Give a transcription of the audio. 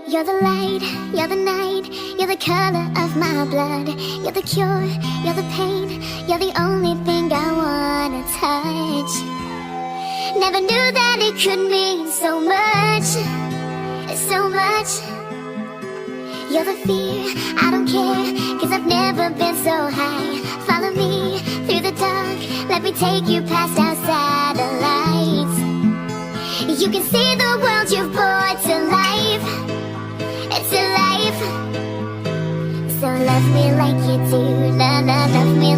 You're the light, you're the night, you're the color of my blood. You're the cure, you're the pain, you're the only thing I wanna touch. Never knew that it could mean so much, so much. You're the fear, I don't care, cause I've never been so high. Follow me through the dark, let me take you past our satellites. You can see the world you've brought to life, to life. So love me like you do, love me